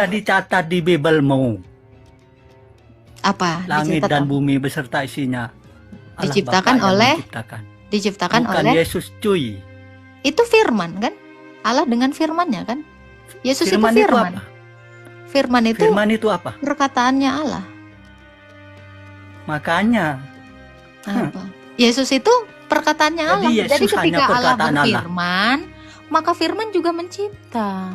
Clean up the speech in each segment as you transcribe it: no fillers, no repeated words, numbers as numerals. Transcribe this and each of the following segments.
dicatat di Bibelmu, Apa? langit Dicatat dan apa? bumi beserta isinya. Allah Diciptakan Bapa yang oleh menciptakan. Bukan oleh Yesus, cuy. itu firman kan? Allah dengan firman-Nya kan? Yesus Firman itu itu firman. apa? Firman itu Firman itu apa? perkataannya Allah. Makanya, Apa? Yesus itu perkataannya jadi Allah. Jadi Yesus hanya ketika Allah perkataan Allah. berfirman, maka firman juga mencipta.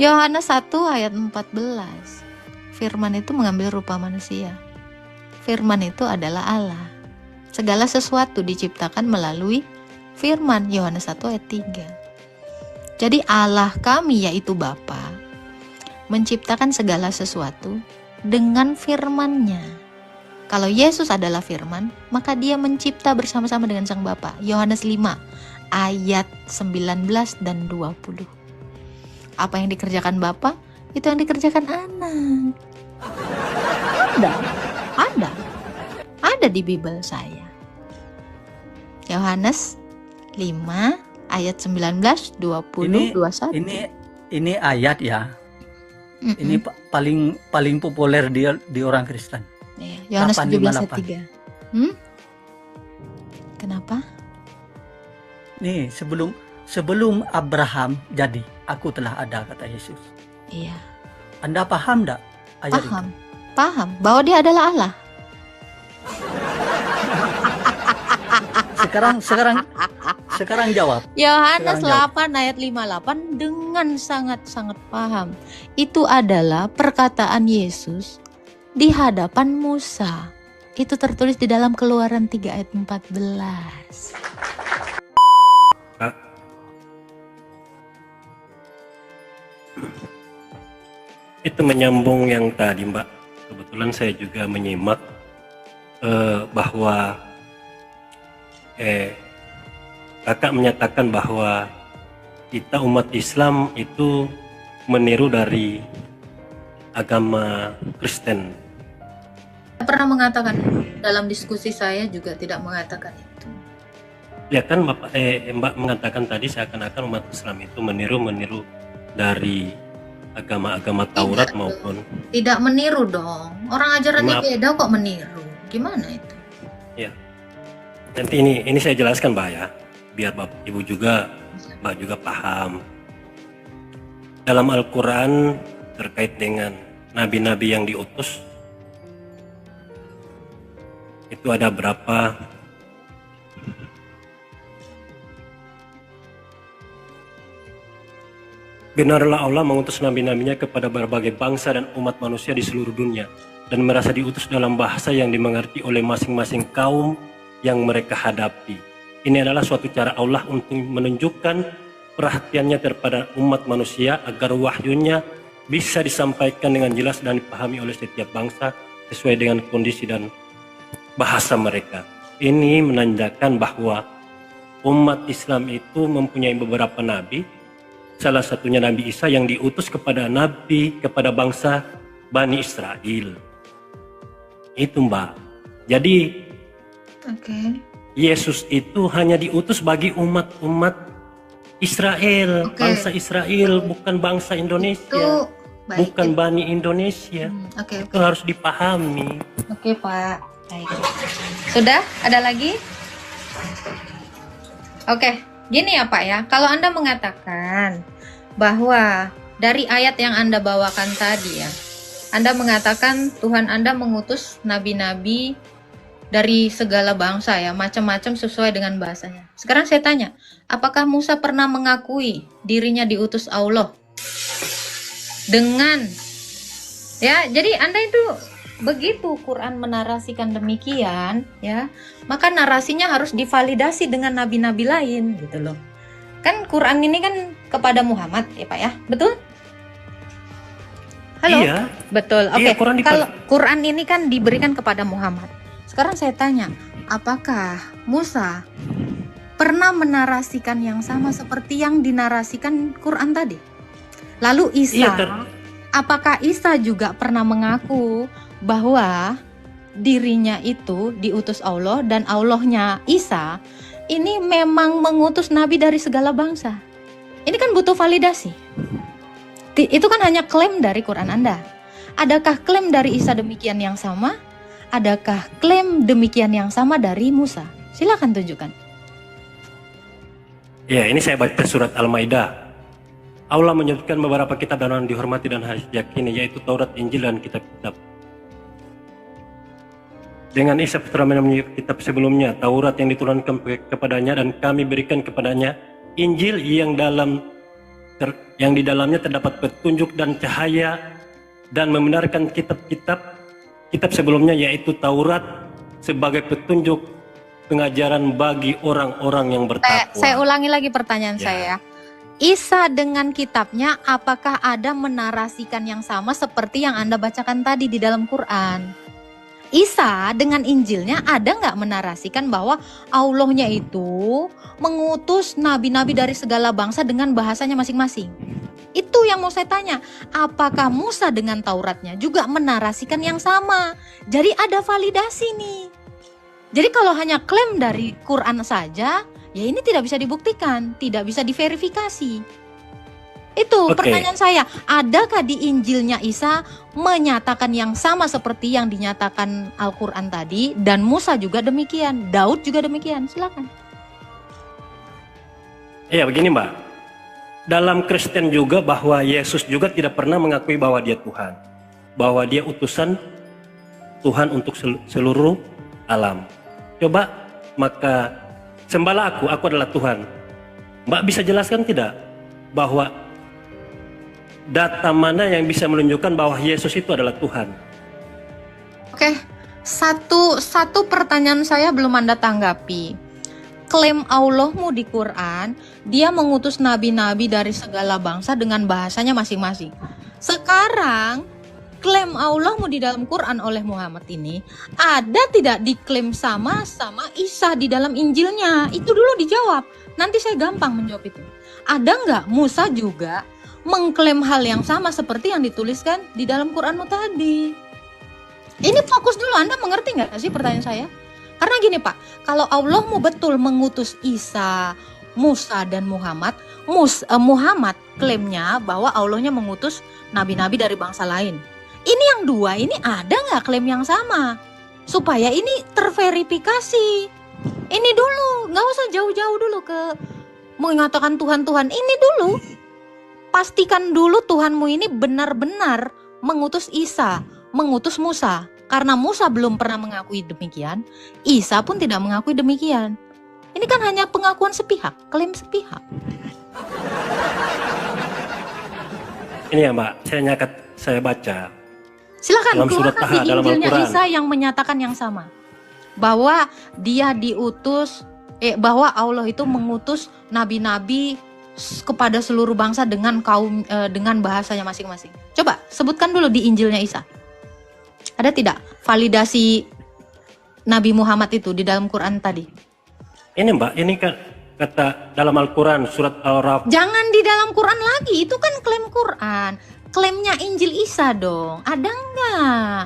Yohanes 1 ayat 14. Firman itu mengambil rupa manusia. Firman itu adalah Allah. Segala sesuatu diciptakan melalui firman. Yohanes 1 ayat 3. Jadi Allah kami yaitu Bapa menciptakan segala sesuatu dengan firman-Nya. Kalau Yesus adalah firman, maka dia mencipta bersama-sama dengan Sang Bapa. Yohanes 5 ayat 19 dan 20. Apa yang dikerjakan Bapa, itu yang dikerjakan anak. Ada di Bible saya. Yohanes 5 ayat 19, 20, 21. Ini ayat ya. Ini paling populer di orang Kristen. Iya, Yohanes 17 ayat 8:58. 3. Kenapa? Nih, sebelum Abraham jadi, aku telah ada, kata Yesus. Iya. Anda paham enggak ayat itu? Paham bahwa dia adalah Allah. Sekarang jawab. Yohanes Sekarang 8 ayat 58 dengan sangat-sangat paham. Itu adalah perkataan Yesus di hadapan Musa. Itu tertulis di dalam Keluaran 3 ayat 14. Itu menyambung yang tadi, Mbak. Kebetulan saya juga menyimak bahwa kakak menyatakan bahwa kita umat Islam itu meniru dari agama Kristen. Saya pernah mengatakan dalam diskusi saya juga tidak mengatakan itu. Ya kan Mbak mengatakan tadi seakan-akan umat Islam itu meniru dari agama-agama Taurat maupun tidak meniru dong. Orang ajarannya beda kok meniru. Gimana itu? Ya. Nanti ini saya jelaskan, Mbak, ya, biar Bapak Ibu juga Mbak juga paham. Dalam Al-Qur'an terkait dengan nabi-nabi yang diutus itu ada berapa? Benarlah Allah mengutus nabi-nabinya kepada berbagai bangsa dan umat manusia di seluruh dunia dan merasa diutus dalam bahasa yang dimengerti oleh masing-masing kaum yang mereka hadapi. Ini adalah suatu cara Allah untuk menunjukkan perhatiannya terhadap umat manusia agar wahyunya bisa disampaikan dengan jelas dan dipahami oleh setiap bangsa sesuai dengan kondisi dan bahasa mereka. Ini menandakan bahwa umat Islam itu mempunyai beberapa nabi. Salah satunya Nabi Isa yang diutus kepada bangsa Bani Israel. Itu, Mbak. Jadi Yesus itu hanya diutus bagi umat-umat Israel, bangsa Israel, bukan bangsa Indonesia, bukan Bani Indonesia. Itu harus dipahami. Oke, Pak. Baik. Sudah? Ada lagi? Oke. Gini ya Pak ya, kalau Anda mengatakan bahwa dari ayat yang Anda bawakan tadi ya, Anda mengatakan Tuhan Anda mengutus nabi-nabi dari segala bangsa ya, macam-macam sesuai dengan bahasanya. Sekarang saya tanya, apakah Musa pernah mengakui dirinya diutus Allah? Dengan, ya, jadi Anda itu begitu Quran menarasikan demikian ya, maka narasinya harus divalidasi dengan nabi-nabi lain gitu loh. Kan Quran ini kan kepada Muhammad ya Pak ya, betul? Halo? Iya. Betul. Oke. Iya, kalau Quran ini kan diberikan kepada Muhammad. Sekarang saya tanya, apakah Musa pernah menarasikan yang sama seperti yang dinarasikan Quran tadi? Lalu Isa, apakah Isa juga pernah mengaku bahwa dirinya itu diutus Allah dan Allahnya Isa ini memang mengutus nabi dari segala bangsa? Ini kan butuh validasi. Itu kan hanya klaim dari Quran Anda. Adakah klaim dari Isa demikian yang sama? Adakah klaim demikian yang sama dari Musa? Silakan tunjukkan. Ya, ini saya baca surat Al-Maidah. Allah menyebutkan beberapa kitab dan dihormati dan harus diyakini, yaitu Taurat, Injil, dan kitab-kitab. Dengan Isa putra Maryam kitab sebelumnya, Taurat yang diturunkan kepadanya, dan kami berikan kepadanya Injil yang di dalamnya terdapat petunjuk dan cahaya, dan membenarkan kitab sebelumnya, yaitu Taurat, sebagai petunjuk pengajaran bagi orang-orang yang bertakwa. Saya ulangi lagi pertanyaan saya. Isa dengan kitabnya, apakah ada menarasikan yang sama seperti yang Anda bacakan tadi di dalam Quran? Isa dengan Injilnya ada nggak menarasikan bahwa Allahnya itu mengutus nabi-nabi dari segala bangsa dengan bahasanya masing-masing? Itu yang mau saya tanya. Apakah Musa dengan Tauratnya juga menarasikan yang sama? Jadi ada validasi nih. Jadi kalau hanya klaim dari Quran saja, ya ini tidak bisa dibuktikan, tidak bisa diverifikasi. Itu pertanyaan saya, adakah di Injilnya Isa menyatakan yang sama seperti yang dinyatakan Al-Quran tadi, dan Musa juga demikian, Daud juga demikian? Silakan. Iya, begini Mbak. Dalam Kristen juga bahwa Yesus juga tidak pernah mengakui bahwa dia Tuhan. Bahwa dia utusan Tuhan untuk seluruh alam. Coba, maka sembahlah aku adalah Tuhan. Mbak bisa jelaskan tidak bahwa data mana yang bisa menunjukkan bahwa Yesus itu adalah Tuhan? Oke, satu pertanyaan saya belum Anda tanggapi. Klaim Allahmu di Quran, dia mengutus nabi-nabi dari segala bangsa dengan bahasanya masing-masing. Sekarang, klaim Allahmu di dalam Quran oleh Muhammad ini, ada tidak diklaim sama Isa di dalam Injilnya? Itu dulu dijawab, nanti saya gampang menjawab itu. Ada nggak Musa juga mengklaim hal yang sama seperti yang dituliskan di dalam Quranmu tadi? Ini fokus dulu, Anda mengerti nggak sih pertanyaan saya? Karena gini Pak, kalau Allahmu betul mengutus Isa, Musa, dan Muhammad, Muhammad klaimnya bahwa Allahnya mengutus nabi-nabi dari bangsa lain. Ini yang dua, ini ada nggak klaim yang sama? Supaya ini terverifikasi. Ini dulu, nggak usah jauh-jauh dulu ke mengatakan Tuhan-Tuhan, ini dulu. Pastikan dulu Tuhanmu ini benar-benar mengutus Isa, mengutus Musa. Karena Musa belum pernah mengakui demikian, Isa pun tidak mengakui demikian. Ini kan hanya pengakuan sepihak, klaim sepihak. Ini ya Mbak, saya baca. Silakan Dalam surat keluarkan Taha, di dalam Injilnya Al-Quran. Isa yang menyatakan yang sama. Bahwa dia diutus, bahwa Allah itu mengutus nabi-nabi kepada seluruh bangsa dengan dengan bahasanya masing-masing. Coba sebutkan dulu di Injilnya Isa. Ada tidak validasi Nabi Muhammad itu di dalam Quran tadi? Ini Mbak, ini kan kata dalam Al-Quran surat Al-Raf. Jangan di dalam Quran lagi, itu kan klaim Quran. Klaimnya Injil Isa dong, ada nggak?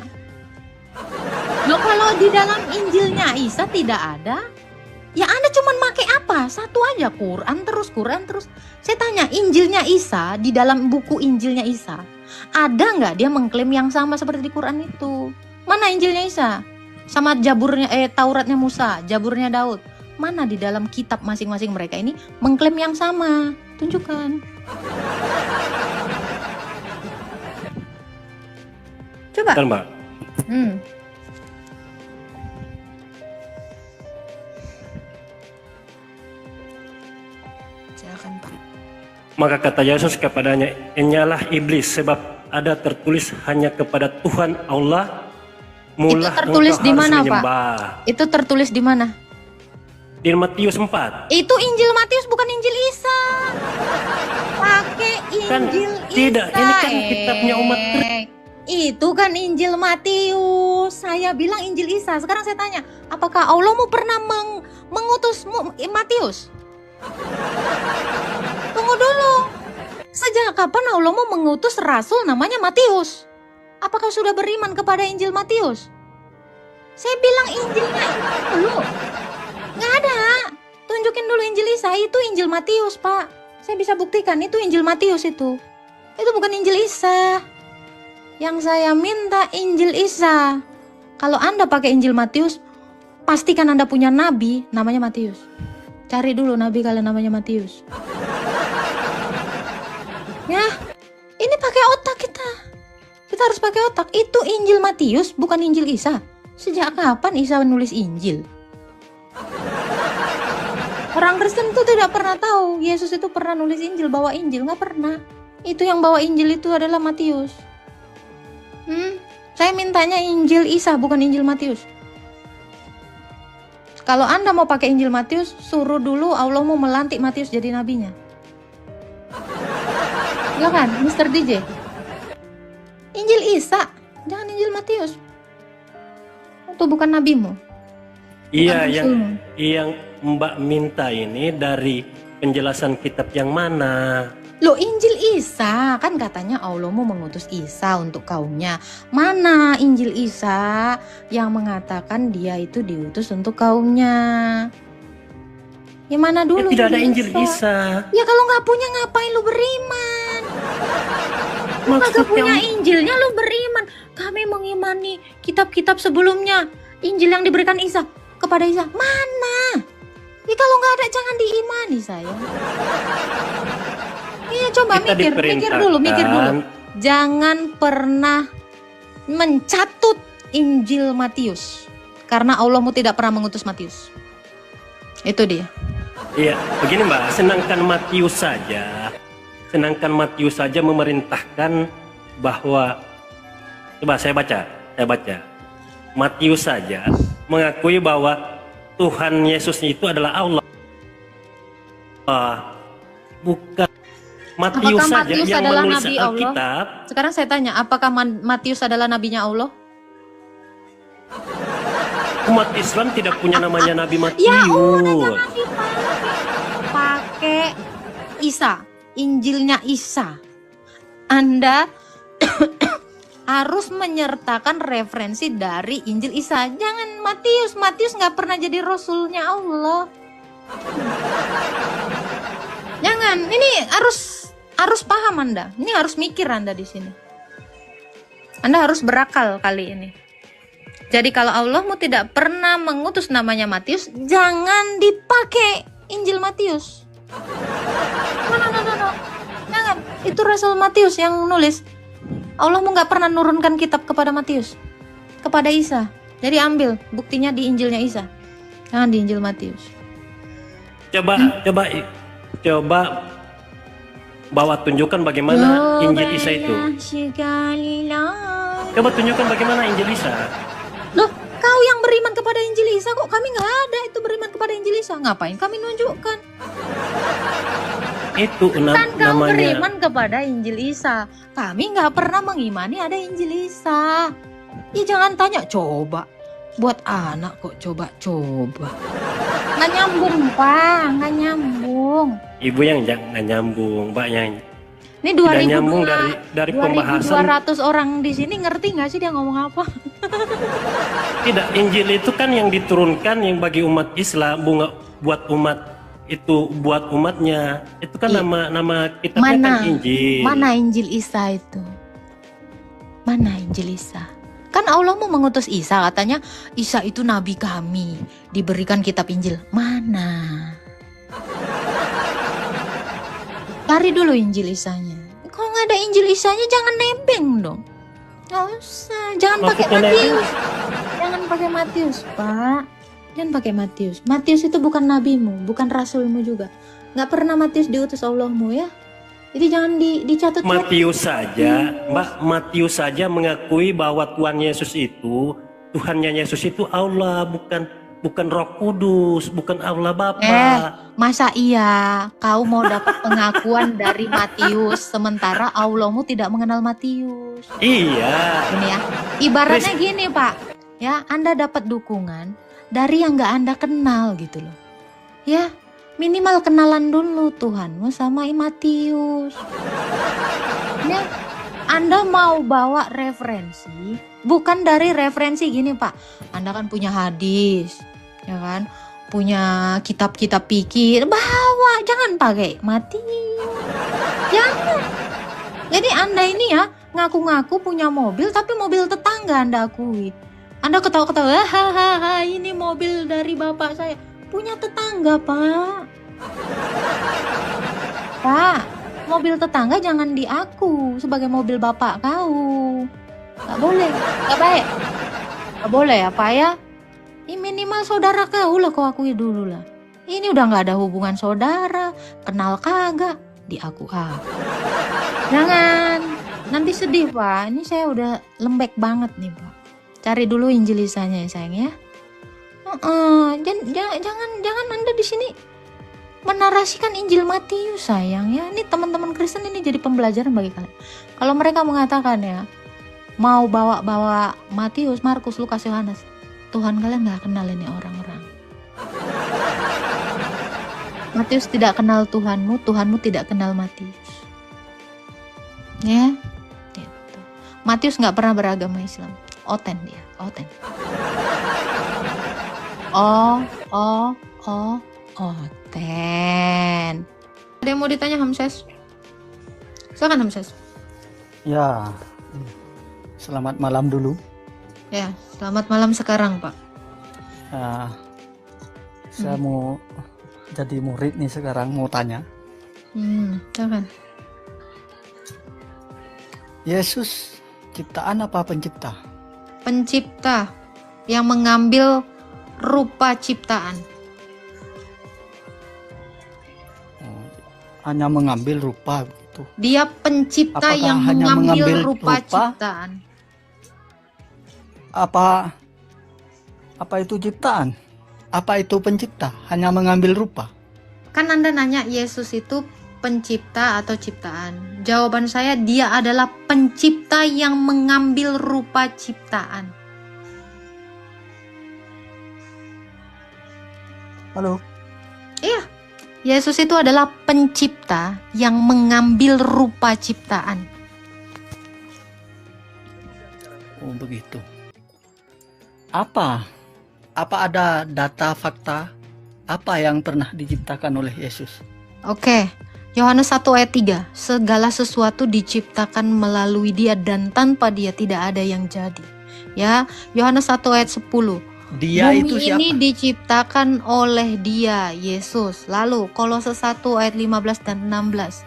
Loh, kalau di dalam Injilnya Isa tidak ada, ya Anda cuma pakai apa? Satu aja, Quran terus. Saya tanya, Injilnya Isa, di dalam buku Injilnya Isa, ada nggak dia mengklaim yang sama seperti di Quran itu? Mana Injilnya Isa? Sama Tauratnya Musa, Jaburnya Daud. Mana di dalam kitab masing-masing mereka ini mengklaim yang sama? Tunjukkan. Coba. Bentar, Mbak. Silakan Pak. Maka kata Yesus kepadanya, "Enyalah iblis, sebab ada tertulis hanya kepada Tuhan Allah mulah Itu tertulis engkau di harus mana, Pak? menyembah." Itu tertulis di mana? Di Matius 4. Itu Injil Matius, bukan Injil Isa. Pakai Kan Injil Isa. tidak, ini kan kitabnya umat Kristen. Itu kan Injil Matius. Saya bilang Injil Isa. Sekarang saya tanya, apakah Allah mau pernah mengutus Matius? Tunggu dulu. Sejak kapan Allah mau mengutus rasul namanya Matius? Apakah sudah beriman kepada Injil Matius? Saya bilang Injilnya itu dulu. Nggak ada. Tunjukin dulu Injil Isa, itu Injil Matius, Pak. Saya bisa buktikan itu Injil Matius itu. Itu bukan Injil Isa. Yang saya minta Injil Isa. Kalau Anda pakai Injil Matius, pastikan Anda punya nabi namanya Matius. Cari dulu nabi kalian namanya Matius. Ya, ini pakai otak kita. Kita harus pakai otak. Itu Injil Matius, bukan Injil Isa. Sejak kapan Isa menulis Injil? Orang Kristen itu tidak pernah tahu Yesus itu pernah nulis Injil, bawa Injil, nggak pernah. Itu yang bawa Injil itu adalah Matius. Saya mintanya Injil Isa, bukan Injil Matius. Kalau Anda mau pakai Injil Matius, suruh dulu Allah mau melantik Matius jadi nabinya. Ya kan, Mr. DJ? Injil Isa, jangan Injil Matius. Itu bukan nabimu. Iya, Bukan yang Mbak minta ini dari penjelasan kitab yang mana? Loh, Injil Isa, kan katanya Allah mau mengutus Isa untuk kaumnya. Mana Injil Isa yang mengatakan dia itu diutus untuk kaumnya? Yang mana Ya, dulu? tidak ada Injil Isa. Ya kalau nggak punya ngapain lu beriman? Lu kagak punya Injilnya lu beriman. Kami mengimani kitab-kitab sebelumnya. Injil yang diberikan Isa kepada Isa. Mana? Ya kalau nggak ada jangan diimani saya. Iya, coba Kita mikir dulu. diperintahkan. Jangan pernah mencatut Injil Matius. Karena Allah tidak pernah mengutus Matius. Itu dia. Iya, begini Mbak, senangkan Matius saja memerintahkan bahwa, coba saya baca. Matius saja mengakui bahwa Tuhan Yesus itu adalah Allah. Bukan Matius Apakah saja Matius yang adalah menulis nabi Allah? Alkitab. Sekarang saya tanya, apakah Matius adalah nabinya Allah? Umat Islam tidak punya namanya Nabi Matius. Ya udah jangan pakai Isa, Injilnya Isa. Anda harus menyertakan referensi dari Injil Isa. Jangan Matius. Matius nggak pernah jadi rasulnya Allah. Jangan. Ini harus paham Anda. Ini harus mikir Anda di sini. Anda harus berakal kali ini. Jadi kalau Allah tidak pernah mengutus namanya Matius, jangan dipakai Injil Matius. No. Jangan. Itu Rasul Matius yang nulis. Allah nggak pernah nurunkan kitab kepada Matius, kepada Isa. Jadi ambil buktinya di Injilnya Isa, jangan di Injil Matius. Coba bawa tunjukkan bagaimana Injil Isa itu. Coba tunjukkan bagaimana Injil Isa. Loh, kau yang beriman kepada Injil Isa, kok kami nggak ada itu beriman kepada Injil Isa? Ngapain kami nunjukkan? Itu Kan kau namanya. beriman kepada Injil Isa. Kami nggak pernah mengimani ada Injil Isa. Ya jangan tanya, coba. Buat anak kok coba. Nggak nyambung, Pak. Nggak nyambung. Ibu yang jangan nyambung, Mbak yang Ini tidak nyambung dari pembahasan. 2.200 orang di sini ngerti nggak sih dia ngomong apa? Tidak, Injil itu kan yang diturunkan yang bagi umat Islam, buat umat itu, buat umatnya. Itu kan nama kitabnya kan Injil. Mana Injil Isa itu? Mana Injil Isa? Kan Allah mau mengutus Isa, katanya Isa itu nabi kami, diberikan kitab Injil. Mana? Cari dulu Injil Isanya. Kalau nggak ada Injil Isanya jangan nebeng dong. Nggak usah, jangan pakai Maksudnya Matius. Jangan pakai Matius, Pak. Jangan pakai Matius. Matius itu bukan nabimu, bukan rasulmu juga. Nggak pernah Matius diutus Allahmu ya. Jadi jangan dicatat. Matius saja, Mbak, Matius saja mengakui bahwa Tuhannya Yesus itu Allah, bukan Roh Kudus, bukan Allah Bapa. Masa iya kau mau dapat pengakuan dari Matius sementara Allahmu tidak mengenal Matius? Iya. Ini ya, ibaratnya gini Pak, ya Anda dapat dukungan dari yang nggak Anda kenal gitu loh. Ya, minimal kenalan dulu Tuhanmu sama Matius. Ya, Anda mau bawa referensi, bukan dari referensi gini Pak. Anda kan punya hadis, ya kan? punya kitab-kitab pikir, bawa, jangan pakai mati. Jangan. Jadi Anda ini ya ngaku-ngaku punya mobil, tapi mobil tetangga Anda akui. Anda ketawa-ketawa, hahaha, ini mobil dari bapak saya. Punya tetangga, Pak. Pak, mobil tetangga jangan diaku sebagai mobil bapak kau. Gak boleh, gak baik. Gak boleh ya, Pak ya. Ini minimal saudara kau lah, kau akui dulu lah. Ini udah gak ada hubungan saudara, kenal kagak, diaku-aku. Jangan, nanti sedih Pak. Ini saya udah lembek banget nih Pak. Cari dulu Injil Yesaya ya sayang ya. Jangan Anda di sini menarasikan Injil Matius sayang ya. Ini teman-teman Kristen ini jadi pembelajaran bagi kalian. Kalau mereka mengatakan ya mau bawa Matius, Markus, Lukas, Yohanes, Tuhan kalian nggak kenal ini orang-orang. Matius tidak kenal Tuhanmu, Tuhanmu tidak kenal Matius. Ya, gitu. Matius nggak pernah beragama Islam. Oten dia, oten. Oten. Ada yang mau ditanya Hamses? Silakan Hamses. Ya, selamat malam dulu. Ya, selamat malam sekarang Pak. Saya mau jadi murid nih sekarang, mau tanya. Silakan. Yesus ciptaan apa pencipta? Pencipta yang mengambil rupa ciptaan. Hanya mengambil rupa gitu. Dia pencipta Apakah yang hanya mengambil mengambil rupa rupa? ciptaan. Apa itu ciptaan? Apa itu pencipta? Hanya mengambil rupa. Kan Anda nanya Yesus itu pencipta atau ciptaan. Jawaban saya, dia adalah pencipta yang mengambil rupa ciptaan. Halo? Iya, Yesus itu adalah pencipta yang mengambil rupa ciptaan. Oh begitu. Apa ada data fakta apa yang pernah diciptakan oleh Yesus? Oke, Yohanes 1 ayat 3. Segala sesuatu diciptakan melalui dia dan tanpa dia tidak ada yang jadi. Ya, Yohanes 1 ayat 10. Dia Bumi itu siapa? ini diciptakan oleh dia, Yesus. Lalu Kolose 1 ayat 15 dan 16.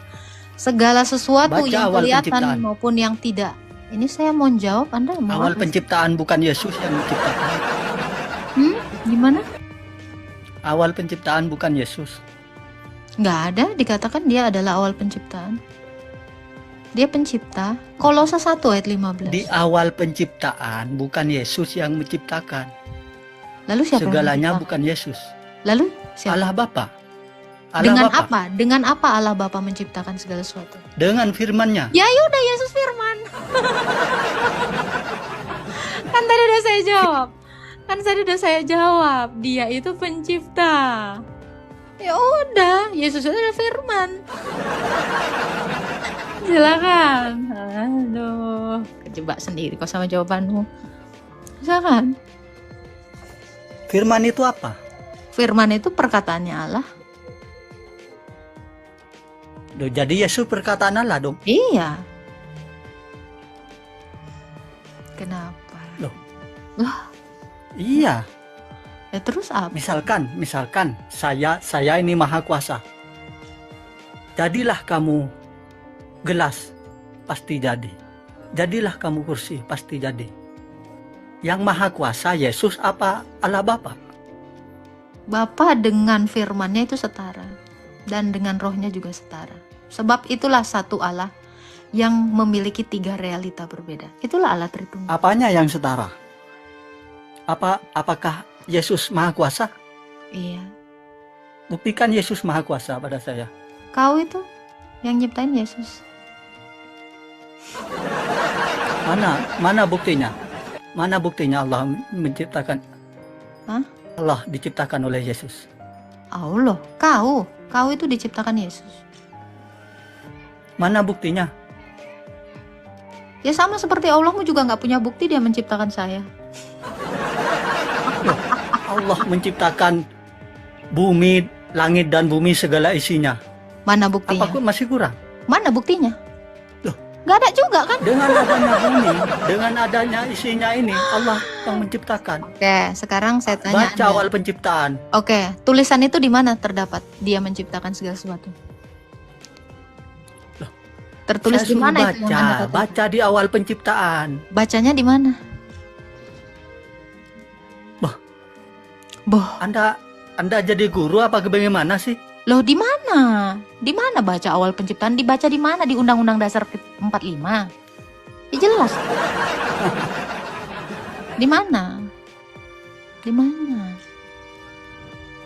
Segala sesuatu Baca yang awal kelihatan penciptaan. maupun yang tidak. Ini saya mau jawab, Anda mau Awal apa? penciptaan bukan Yesus yang menciptakan. Gimana? Awal penciptaan bukan Yesus. Nggak ada, dikatakan dia adalah awal penciptaan. Dia pencipta. Kolose 1 ayat 15. Di awal penciptaan bukan Yesus yang menciptakan. Lalu siapa yang Segalanya menciptakan? bukan Yesus. Lalu siapa? Allah Bapa. Allah Dengan Bapa. apa? Dengan apa Allah Bapa menciptakan segala sesuatu? Dengan firman-Nya. Ya udah, Yesus firman. Kan tadi udah saya jawab. Dia itu pencipta. Ya udah, Yesus itu adalah firman. Silakan. Aduh, kejebak sendiri kok sama jawabanmu. Silakan. Firman itu apa? Firman itu perkataannya Allah. Loh, jadi Yesus perkataan Allah dong. Iya. Kenapa? Loh. Lah, Iya. ya terus apa? Misalkan saya ini maha kuasa. Jadilah kamu gelas, pasti jadi. Jadilah kamu kursi, pasti jadi. Yang maha kuasa Yesus apa Allah Bapa? Bapa dengan firman-Nya itu setara, dan dengan rohnya juga setara. Sebab itulah satu Allah yang memiliki 3 realita berbeda. Itulah Allah Tritunggal. Apanya yang setara? Apakah Yesus maha kuasa? Iya. Buktikan Yesus maha kuasa pada saya. Kau itu yang nyiptain Yesus. Mana buktinya? Mana buktinya Allah menciptakan? Hah? Allah diciptakan oleh Yesus. Allah, kau itu diciptakan Yesus. Mana buktinya? Ya sama seperti Allahmu juga nggak punya bukti dia menciptakan saya. Allah menciptakan bumi, langit dan bumi segala isinya. Mana buktinya? Apa masih kurang? Mana buktinya? Loh. Gak ada juga kan? Dengan adanya bumi, dengan adanya isinya ini, Allah yang menciptakan. Oke, sekarang saya tanya Baca Anda. awal penciptaan. Oke, tulisan itu di mana terdapat dia menciptakan segala sesuatu? Loh, Tertulis Saya di suruh mana itu yang Anda baca, katakan? baca di awal penciptaan. Bacanya di mana? Bah. Boh, Anda jadi guru apa bagaimana sih? loh di mana? Di mana baca awal penciptaan? Dibaca di mana? Di Undang-Undang Dasar 45. Ya jelas. Di mana? Di mana?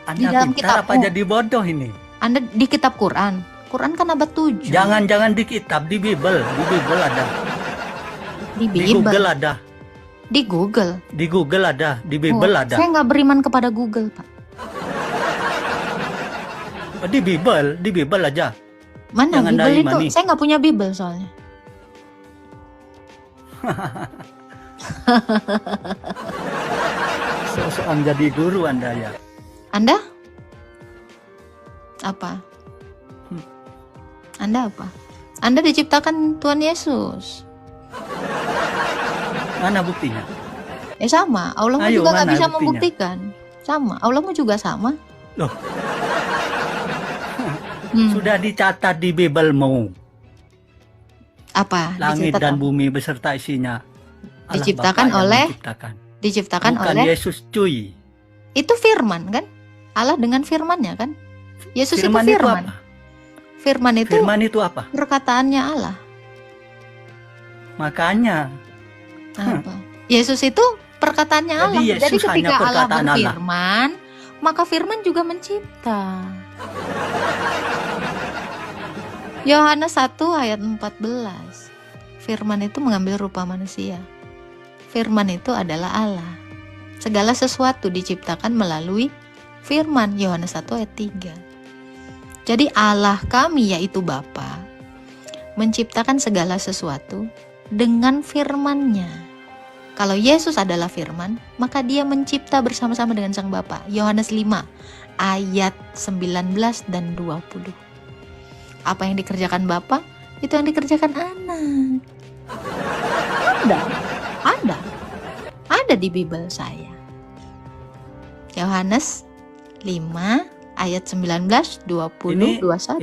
Di Anda dalam pintar apa kitabmu. jadi bodoh ini? Anda di kitab Quran. Quran kan abad 7. Jangan di kitab, di Bible ada. Di Di Bible. Google ada. Di Google. Di Google ada, di Bible Oh, ada. saya nggak beriman kepada Google, Pak. Di Bible aja. Mana Jangan Bible dari itu? mani. Saya nggak punya Bible soalnya. Soal jadi guru Anda ya. Anda? Apa? Anda apa? Anda diciptakan Tuhan Yesus. Mana buktinya? Sama, Allahmu Ayo, juga nggak mana bisa buktinya? membuktikan. Sama, Allahmu juga sama. Loh, Hmm, sudah dicatat di Bible-mu. Apa? Langit Dicatat dan apa? bumi beserta isinya. Allah Diciptakan Bapa yang oleh- menciptakan. Diciptakan Bukan oleh Yesus cuy. itu firman kan? Allah dengan firman-Nya kan? Yesus Firman itu itu firman. apa? Firman itu Firman itu apa? perkataannya Allah. Makanya Apa? Yesus itu perkataannya Jadi Allah. Yesus Jadi ketika hanya Allah perkataan Allah. berfirman, maka firman juga mencipta. Yohanes 1 ayat 14. Firman itu mengambil rupa manusia. Firman itu adalah Allah. Segala sesuatu diciptakan melalui firman. Yohanes 1 ayat 3. Jadi Allah kami yaitu Bapa menciptakan segala sesuatu dengan firman-Nya. Kalau Yesus adalah firman, maka dia mencipta bersama-sama dengan Sang Bapa. Yohanes 5 ayat 19 dan 20. Apa yang dikerjakan Bapa, itu yang dikerjakan anak. Ada di Bible saya. Yohanes 5 ayat 19, 20, 21.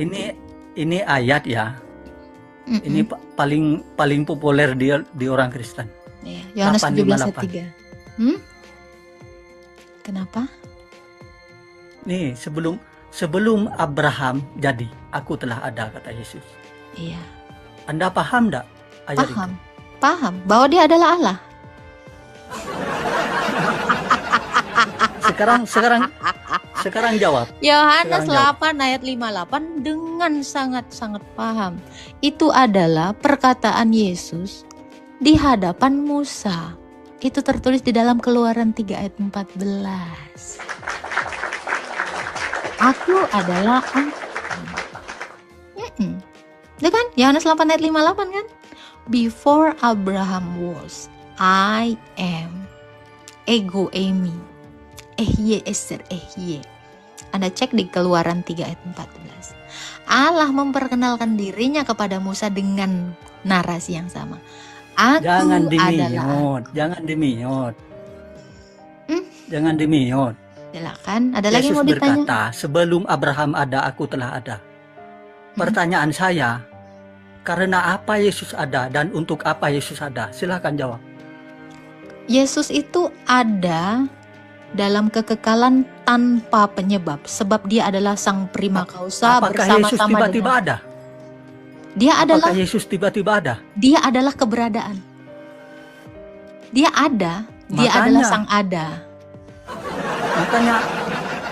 ini ayat ya. Mm-mm. Ini paling populer di orang Kristen. Iya, Yohanes 17 ayat 3. Kenapa? Nih, sebelum Abraham jadi, aku telah ada, kata Yesus. Iya, Anda paham enggak ayat itu? paham bahwa dia adalah Allah. Sekarang jawab. Yohanes Sekarang 8 ayat 58 dengan sangat-sangat paham. Itu adalah perkataan Yesus di hadapan Musa. Itu tertulis di dalam Keluaran 3 ayat 14. Aku adalah Itu kan Yohanes 8 ayat 58 kan? Before Abraham was, I am. Ego eimi. Ehye eser ehye. Anda cek di Keluaran 3 ayat 14. Allah memperkenalkan dirinya kepada Musa dengan narasi yang sama. Aku Jangan adalah. dimiut. Hmm? Jangan dimiut. Silakan. Ada lagi Yesus mau ditanya? berkata, sebelum Abraham ada, aku telah ada. Pertanyaan saya, karena apa Yesus ada dan untuk apa Yesus ada? Silakan jawab. Yesus itu ada dalam kekekalan tanpa penyebab, sebab dia adalah sang prima causa Apakah Yesus bersama-sama tiba-tiba dengan. ada? Dia adalah Apakah Yesus tiba-tiba ada? Dia adalah keberadaan. Dia ada. Dia Makanya. adalah sang ada. Makanya,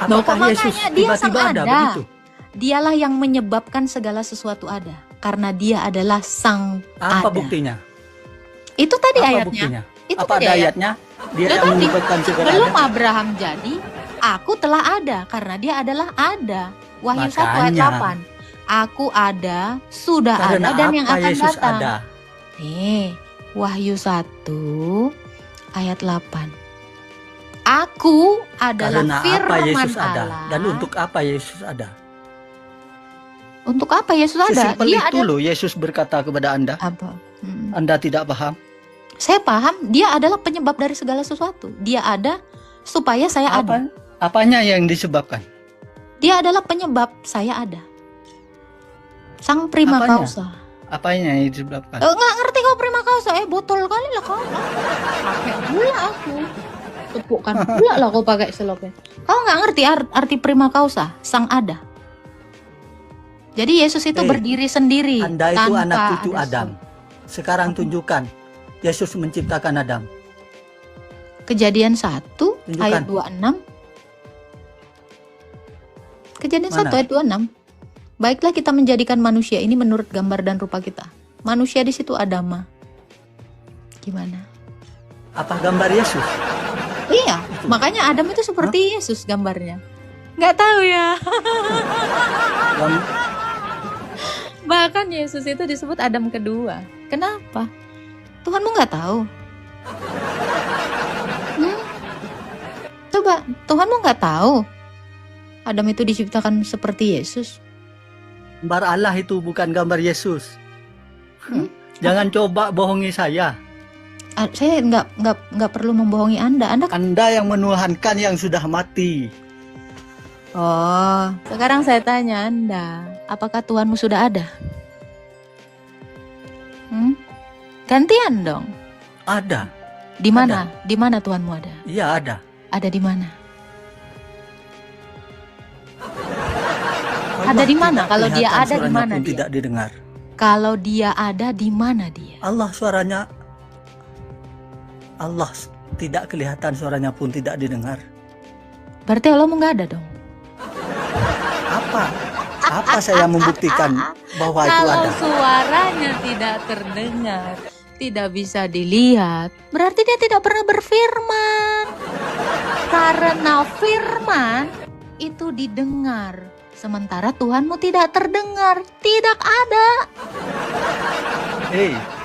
Loh, apakah kok Yesus makanya dia sang tiba-tiba ada? ada? Begitu? Dialah yang menyebabkan segala sesuatu ada. Karena dia adalah sang Apa ada. buktinya? Itu tadi Apa ayatnya. buktinya? Itu Apa tadi ada ayat. ayatnya? Dia Itu yang tadi. menyebabkan segala Sebelum ada. Abraham jadi, aku telah ada. Karena dia adalah ada. Wahyu 1 ayat Makanya. 8. Aku ada, sudah Karena ada, dan yang apa akan Yesus datang. ada? Nih, Wahyu 1 ayat 8. Aku adalah Karena apa firman Yesus ada? Allah. Dan untuk apa Yesus ada? Untuk apa Yesus ada? Sesimpel Dia itu ada loh Yesus berkata kepada Anda. apa? Anda tidak paham? Saya paham, dia adalah penyebab dari segala sesuatu. Dia ada supaya saya ada. Apanya yang disebabkan? Dia adalah penyebab saya ada. Sang prima Apanya? causa. Apanya yang disebabkan? Nggak ngerti kau prima causa? Botol kali lah kau. Pakai pula aku. Tepukkan pula lah kau pakai selopnya. Kau nggak ngerti arti prima causa? Sang ada. Jadi Yesus itu berdiri sendiri. Anda itu tanpa anak cucu ada Adam. Sekarang tunjukkan Yesus menciptakan Adam. Kejadian 1 Tunjukkan. ayat 26. Kejadian Mana? 1 ayat 26. Baiklah kita menjadikan manusia ini menurut gambar dan rupa kita. Manusia di situ Adama. Gimana? Apa gambar Yesus? Iya, makanya Adam itu seperti Yesus gambarnya. Nggak tahu ya. Gam- Bahkan Yesus itu disebut Adam kedua. Kenapa? Tuhanmu nggak tahu? Coba, Tuhanmu nggak tahu? Adam itu diciptakan seperti Yesus. Gambar Allah itu bukan gambar Yesus. Jangan coba bohongi saya. Saya nggak perlu membohongi Anda. Anda yang menuhankan yang sudah mati. Oh, sekarang saya tanya Anda, apakah Tuhanmu sudah ada? Gantian dong. Ada. Di mana? Di mana Tuhanmu ada? Iya ada. Ada di mana? Allah Ada di mana? tidak Kalau dia kelihatan, ada, di suaranya mana pun dia? tidak didengar. Kalau dia ada, di mana dia? Allah suaranya. Allah tidak kelihatan, suaranya pun tidak didengar. Berarti Allahmu nggak ada dong? Apa? Apa saya membuktikan bahwa itu Kalau ada? suaranya tidak terdengar, tidak bisa dilihat, berarti dia tidak pernah berfirman. Karena firman itu didengar, sementara Tuhanmu tidak terdengar, tidak ada.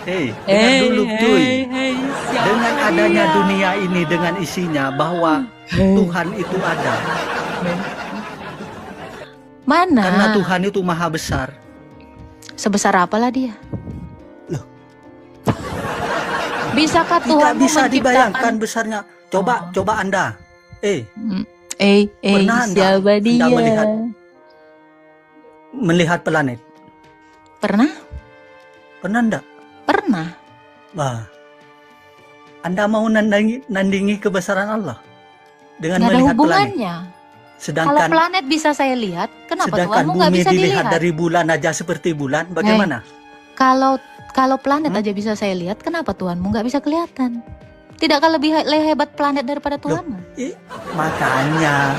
Hei, dengar dulu cuy. Dengan adanya dia? dunia ini dengan isinya bahwa Tuhan itu ada. Mana? Karena Tuhan itu maha besar. Sebesar apalah dia? Loh. Bisakah Tidak Tuhan bisa dibayangkan besarnya. Coba, Oh. coba Anda. Pernah Pernah siapa dia? Anda melihat planet? Pernah? Pernah enggak? Pernah. Wah. Anda mau nandingi kebesaran Allah dengan Nggak ada melihat planet. hubungannya. Kalau Sedangkan planet bisa saya lihat, kenapa sedangkan Tuhanmu nggak bumi bisa dilihat dilihat? dari bulan aja seperti bulan, bagaimana? Kalau planet aja bisa saya lihat, kenapa Tuhanmu nggak bisa kelihatan? Tidakkah lebih hebat planet daripada Tuhanmu? Makanya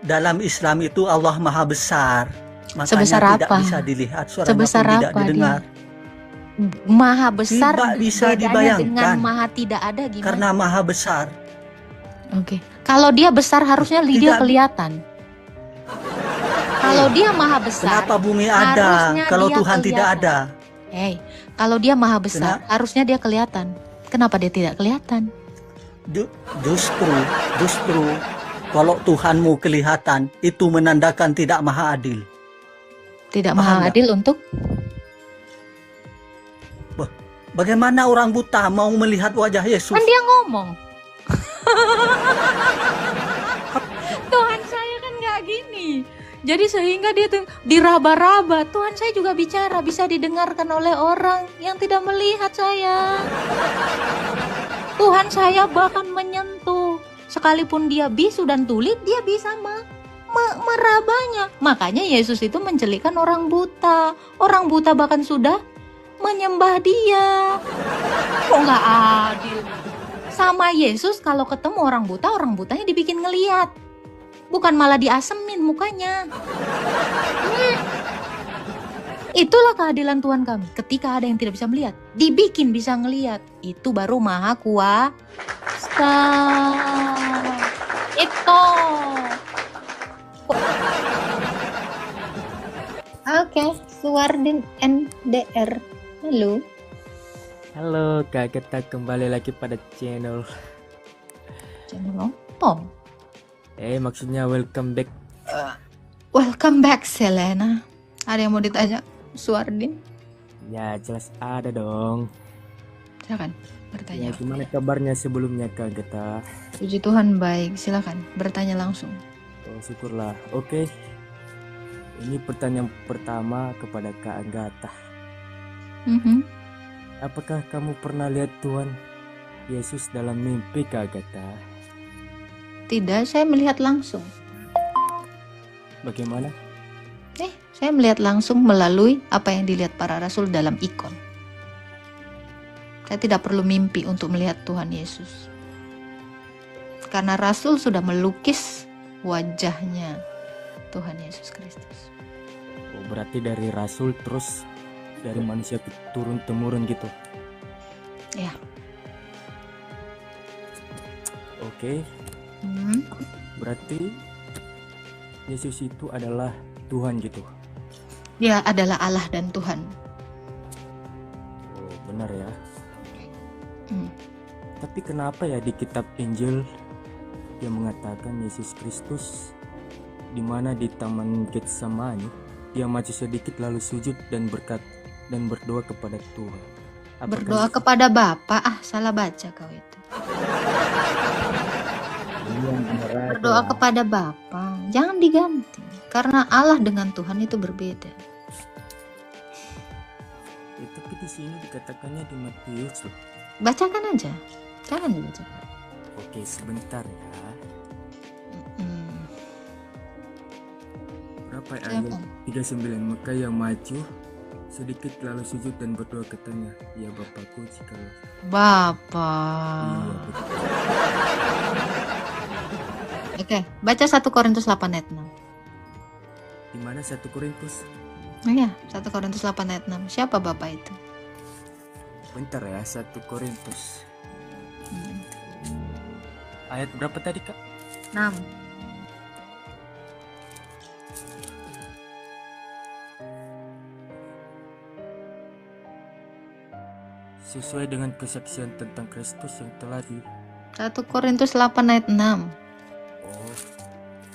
dalam Islam itu Allah maha besar. Makanya Sebesar tidak apa? bisa dilihat, suaranya Sebesar pun tidak apa didengar. Maha besar Tidak bisa bedanya dibayangkan. dengan maha tidak ada gimana? Karena maha besar. Oke. Kalau dia besar harusnya dia Tidak. kelihatan. Kalau dia maha besar, Kenapa bumi ada harusnya kalau dia Tuhan tidak kelihatan. ada? Kalau dia maha besar, harusnya dia kelihatan. Kenapa dia tidak kelihatan? Justru kalau Tuhanmu kelihatan itu menandakan tidak maha adil. Tidak Paham maha nggak? adil untuk Bagaimana orang buta mau melihat wajah Yesus? kan dia ngomong. Tuhan saya kan nggak gini. Jadi sehingga dia tuh diraba-raba. Tuhan saya juga bicara, bisa didengarkan oleh orang yang tidak melihat saya. Tuhan saya bahkan menyentuh. Sekalipun dia bisu dan tuli, dia bisa merabanya. Makanya Yesus itu mencelikkan orang buta. Orang buta bahkan sudah menyembah dia. Kok nggak adil? Sama Yesus kalau ketemu orang butanya dibikin ngeliat. Bukan malah diasemin mukanya. Itulah keadilan Tuhan kami. Ketika ada yang tidak bisa melihat, dibikin bisa ngeliat. Itu baru maha kuasa. Itu. Oke, Suwardin NDR. Halo. Halo Kak, kita kembali lagi pada channel Jangan ngomong. Maksudnya welcome back. Welcome back, Selena. Ada yang mau ditanya, Suardin? Ya jelas ada dong. Silakan Ya bertanya. gimana kabarnya sebelumnya Kak Gata? Puji Tuhan baik, silakan bertanya langsung. Oh syukurlah. Oke. Ini pertanyaan pertama kepada Kak Agatha. Mhm. Apakah kamu pernah lihat Tuhan Yesus dalam mimpi Kak Agatha? Tidak, saya melihat langsung. Bagaimana? Saya melihat langsung melalui apa yang dilihat para rasul dalam ikon. Saya tidak perlu mimpi untuk melihat Tuhan Yesus. Karena rasul sudah melukis wajahnya Tuhan Yesus Kristus. Oh, berarti dari rasul terus dari manusia turun temurun gitu. Ya. Oke. Hmm. Berarti Yesus itu adalah Tuhan gitu. Dia adalah Allah dan Tuhan. Oh, benar ya. Hmm. Tapi kenapa ya di kitab Injil dia mengatakan Yesus Kristus di mana di Taman Getsemani dia maju sedikit lalu sujud dan berdoa kepada Tuhan. Apakah Berdoa kepada Bapa. Salah baca kau itu. Berdoa kepada Bapa. Jangan diganti. Karena Allah dengan Tuhan itu berbeda. Tapi di sini dikatakannya di Matius loh. Bacakan aja. Jangan dibacakan. Oke, sebentar ya. Hmm. Berapa ayat? Silakan. 39. Maka yang maju sedikit lalu sujud dan berdoa katanya, ya Bapakku jika Bapa. iya betul. Oke, baca 1 Korintus 8 ayat 6. Di mana 1 Korintus? Oh iya, 1 Korintus 8 ayat 6. Siapa Bapak itu? Bentar ya, 1 Korintus. Hmm. Ayat berapa tadi Kak? 6. Sesuai dengan kesaksian tentang Kristus yang telah 1 Korintus 8 ayat 6. Oh,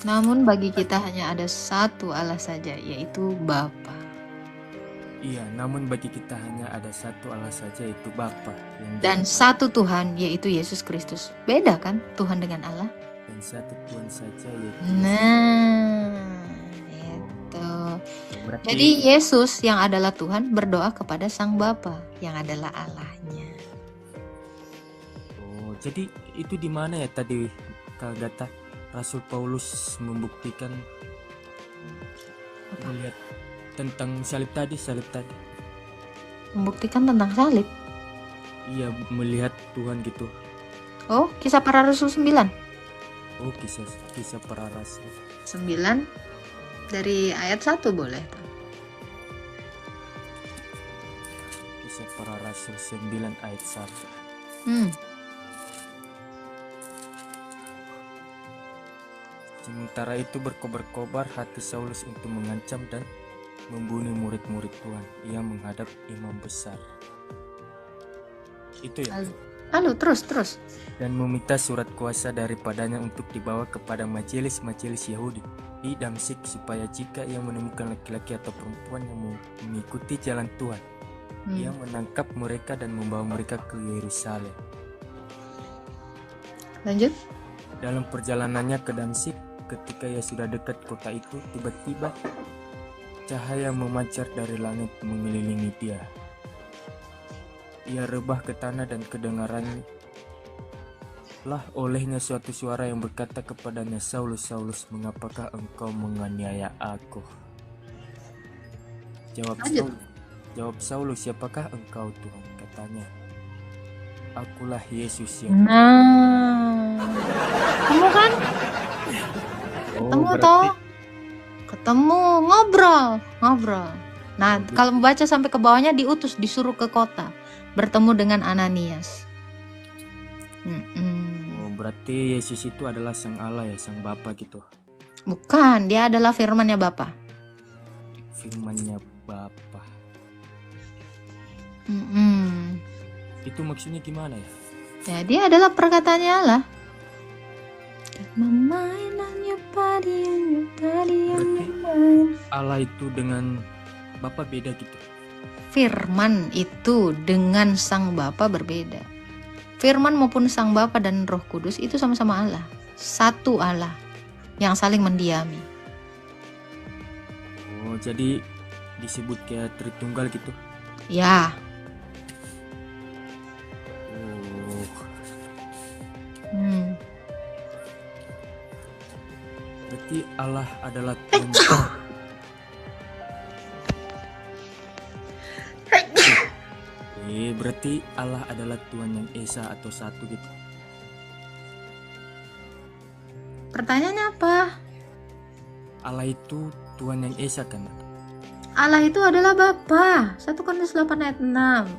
Namun bagi kita hanya ada satu Allah saja, yaitu Bapa. iya, namun bagi kita hanya ada satu Allah saja, yaitu Bapa yang Dan satu Tuhan, yaitu Yesus Kristus. Beda kan Tuhan dengan Allah? dan satu Tuhan saja, yaitu Nah, itu. berarti Jadi Yesus yang adalah Tuhan berdoa kepada Sang Bapa yang adalah Allahnya. oh, jadi itu di mana ya tadi Kak Gata Rasul Paulus membuktikan melihat tentang salib tadi Membuktikan tentang salib. iya melihat Tuhan gitu. Oh, Kisah Para Rasul 9. Oh, kisah para rasul 9 dari ayat 1 boleh. Kisah para rasul 9 ayat 1. Hmm. Sementara itu berkobar-kobar hati Saulus untuk mengancam dan membunuh murid-murid Tuhan. Ia menghadap imam besar. Itu ya. Lalu terus. Dan meminta surat kuasa daripadanya untuk dibawa kepada majelis-majelis Yahudi di Damsyik supaya jika ia menemukan laki-laki atau perempuan yang mengikuti jalan Tuhan, ia menangkap mereka dan membawa mereka ke Yerusalem. Lanjut. Dalam perjalanannya ke Damsyik, ketika ia sudah dekat kota itu, tiba-tiba cahaya memancar dari langit mengelilingi dia. Ia rebah ke tanah dan kedengarannya lah olehnya suatu suara yang berkata kepadanya, Saulus, Saulus, mengapakah engkau menganiaya aku? Jawab Saulus, siapakah engkau Tuhan? Katanya, akulah Yesus yang... Nah, kamu kan? Ketemu toh? Ketemu, ngobrol. Nah, kalau membaca sampai ke bawahnya diutus, disuruh ke kota, bertemu dengan Ananias. Oh, berarti Yesus itu adalah Sang Allah ya, Sang Bapa gitu. Bukan, dia adalah firman-Nya Bapa. Firman-Nya Bapa. Mm-mm. Itu maksudnya gimana ya? Ya, dia adalah perkataannya Allah. Memainan padian Berarti main. Allah itu dengan Bapa beda gitu. Firman itu dengan Sang Bapa berbeda. Firman maupun Sang Bapa dan Roh Kudus itu sama-sama Allah. Satu Allah yang saling mendiami. Oh, jadi disebut kayak Tritunggal gitu. Ya. Oh, Hmm. berarti Allah adalah Tuhan. Berarti Allah adalah Tuhan yang Esa atau satu gitu. Pertanyaannya apa? Allah itu Tuhan yang Esa kan? Allah itu adalah Bapa. 1 Korintus 8 ayat 6.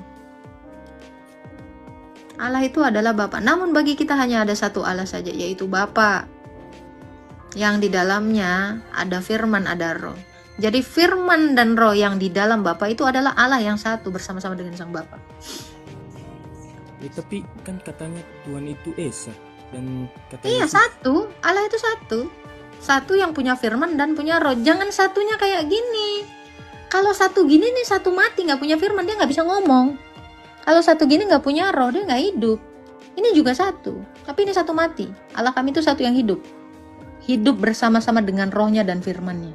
Allah itu adalah Bapa. Namun bagi kita hanya ada satu Allah saja, yaitu Bapa. Yang di dalamnya ada firman, ada roh. Jadi firman dan roh yang di dalam Bapa itu adalah Allah yang satu bersama-sama dengan Sang Bapa. Ya, tapi kan katanya Tuhan itu Esa dan katanya Iya, Yesus- satu. Allah itu satu. Satu yang punya firman dan punya roh. Jangan satunya kayak gini. Kalau satu gini nih, satu mati nggak punya firman, dia nggak bisa ngomong. Kalau satu gini nggak punya roh, dia nggak hidup. Ini juga satu, tapi ini satu mati. Allah kami itu satu yang hidup. Hidup bersama-sama dengan rohnya dan firmannya.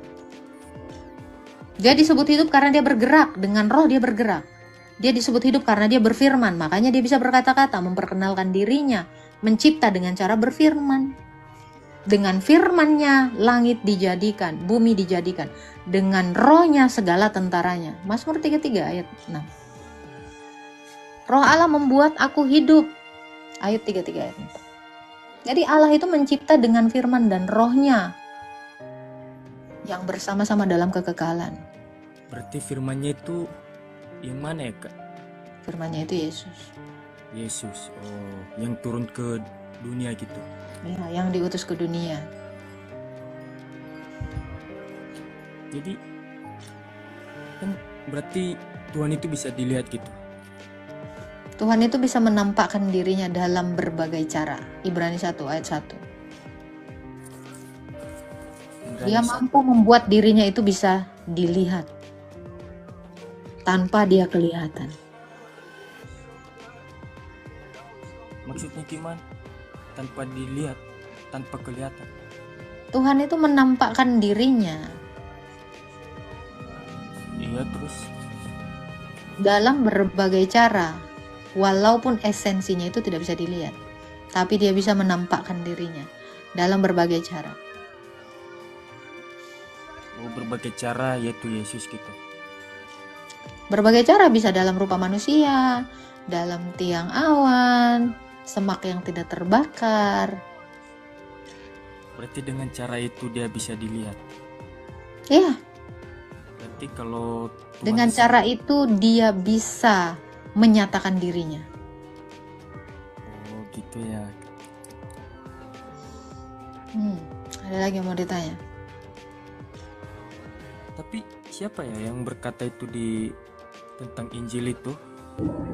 Dia disebut hidup karena dia bergerak. Dengan roh dia bergerak. Dia disebut hidup karena dia berfirman. Makanya dia bisa berkata-kata, memperkenalkan dirinya, mencipta dengan cara berfirman. Dengan firmannya langit dijadikan, bumi dijadikan. Dengan rohnya segala tentaranya. Mazmur 33 ayat 6. Roh Allah membuat aku hidup. Ayat 33 ayat 4. Jadi Allah itu mencipta dengan firman dan rohnya yang bersama-sama dalam kekekalan. Berarti firmannya itu yang mana ya Kak? Firmannya itu Yesus. Yesus. Oh, yang turun ke dunia gitu. Ya, yang diutus ke dunia. Jadi kan berarti Tuhan itu bisa dilihat gitu. Tuhan itu bisa menampakkan dirinya dalam berbagai cara. Ibrani 1 ayat 1. Dia mampu membuat dirinya itu bisa dilihat tanpa dia kelihatan. Maksudnya gimana? Tanpa dilihat, tanpa kelihatan. Tuhan itu menampakkan dirinya Iya, terus dalam berbagai cara. Walaupun esensinya itu tidak bisa dilihat, tapi dia bisa menampakkan dirinya dalam berbagai cara. berbagai cara yaitu Yesus gitu. Berbagai cara, bisa dalam rupa manusia, dalam tiang awan, semak yang tidak terbakar. Berarti dengan cara itu dia bisa dilihat. Ya, Berarti kalau Tuhan dengan cara itu dia bisa menyatakan dirinya. Oh gitu ya. Ada lagi yang mau ditanya? Tapi siapa ya yang berkata itu di tentang Injil itu?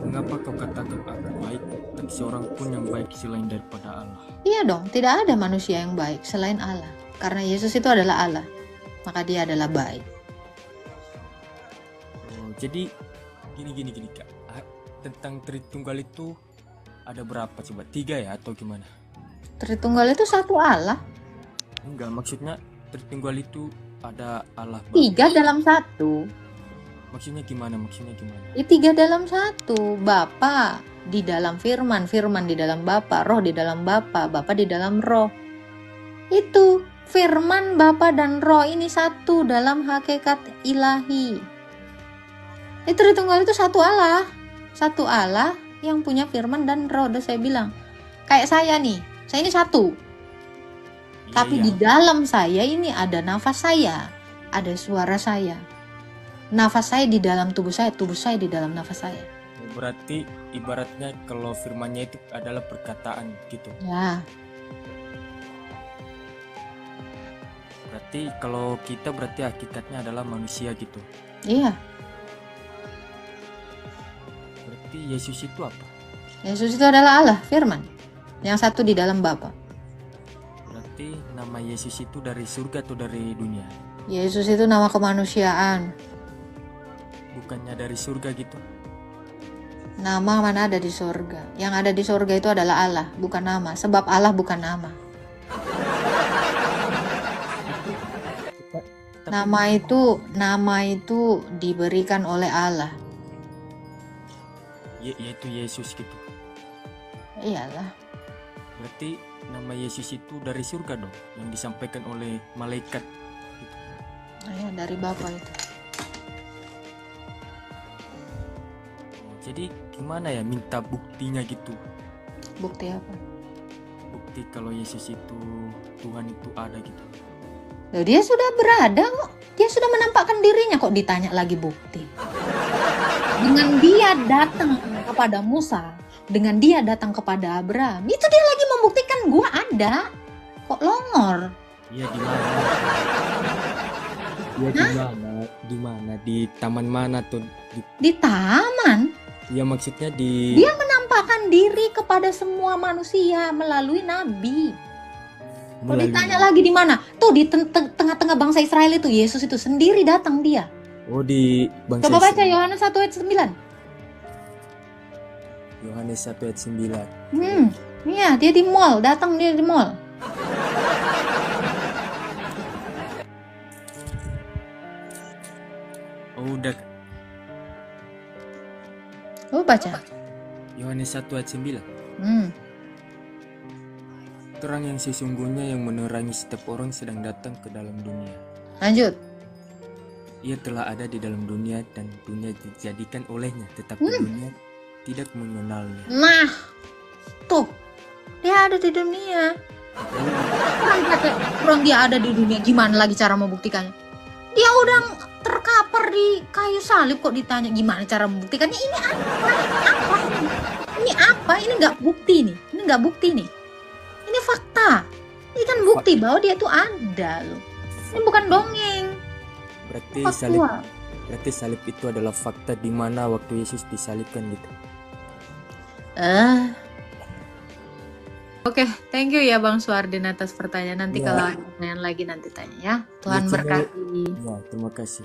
Mengapa kau katakan aku baik, tak seorang pun yang baik selain daripada Allah? Iya dong, tidak ada manusia yang baik selain Allah. Karena Yesus itu adalah Allah, maka dia adalah baik. Oh, jadi gini Kak. Tentang Tritunggal itu ada berapa coba? 3 ya atau gimana? Tritunggal itu satu Allah, Enggak, maksudnya Tritunggal itu ada Allah Bapa. 3 dalam 1. Maksudnya gimana? Ini 3 dalam 1. Bapa di dalam firman, firman di dalam Bapa, roh di dalam Bapa, Bapa di dalam roh. Itu firman, Bapa dan roh ini satu dalam hakikat ilahi. Itu Tritunggal itu satu Allah. Satu Allah yang punya firman dan roh. Udah saya bilang. Kayak saya nih, saya ini satu. Iya, Tapi di dalam saya ini ada nafas saya, ada suara saya. Nafas saya di dalam tubuh saya di dalam nafas saya. Berarti ibaratnya kalau firmannya itu adalah perkataan gitu. Ya, Berarti kalau kita berarti hakikatnya adalah manusia gitu. iya. Berarti Yesus itu apa? Yesus itu adalah Allah, firman. Yang satu di dalam Bapa. Berarti nama Yesus itu dari surga atau dari dunia? Yesus itu nama kemanusiaan. Bukannya dari surga gitu? Nama mana ada di surga? Yang ada di surga itu adalah Allah, bukan nama. Sebab Allah bukan nama. Nama itu diberikan oleh Allah. Yaitu Yesus gitu. Iyalah. Berarti nama Yesus itu dari surga dong, yang disampaikan oleh malaikat. Ya, dari Bapa itu. Jadi gimana ya minta buktinya gitu? Bukti apa? Bukti kalau Yesus itu Tuhan itu ada gitu. Loh, dia sudah berada kok. Dia sudah menampakkan dirinya kok ditanya lagi bukti. Dengan dia datang kepada Musa, dengan dia datang kepada Abraham, itu dia lagi membuktikan gua ada. Kok longor? Iya di mana? Iya di mana? Di mana? Di taman mana tuh? Di taman. Ya maksudnya di Dia menampakkan diri kepada semua manusia melalui nabi. Kok ditanya lagi di mana? Tuh di tengah-tengah bangsa Israel itu Yesus itu sendiri datang dia. Oh di bangsa Coba baca Israel. Yohanes 1 ayat 9. Yohanes 1 ayat 9. Iya, dia di mall, datang dia di mall. Oh udah. Oh, baca. Yohanes 1 ayat 9. Terang yang sesungguhnya yang menerangi setiap orang sedang datang ke dalam dunia. Lanjut. Ia telah ada di dalam dunia dan dunia dijadikan olehnya, tetapi dunia tidak mengenalnya. Nah, tuh. Dia ada di dunia. Orang dia ada di dunia, gimana lagi cara membuktikannya? Dia udah terkapar di kayu salib kok ditanya gimana cara membuktikannya? Ini apa? Ini apa? Ini nggak bukti nih. Ini nggak bukti nih. Ini fakta. Ini kan bukti bahwa dia tuh ada loh. Ini bukan dongeng. Berarti salib itu adalah fakta di mana waktu Yesus disalibkan gitu. Oke, thank you ya Bang Suardin atas pertanyaan. Nanti kalau ada pertanyaan lagi nanti tanya ya. Tuhan berkati. Ya, terima kasih.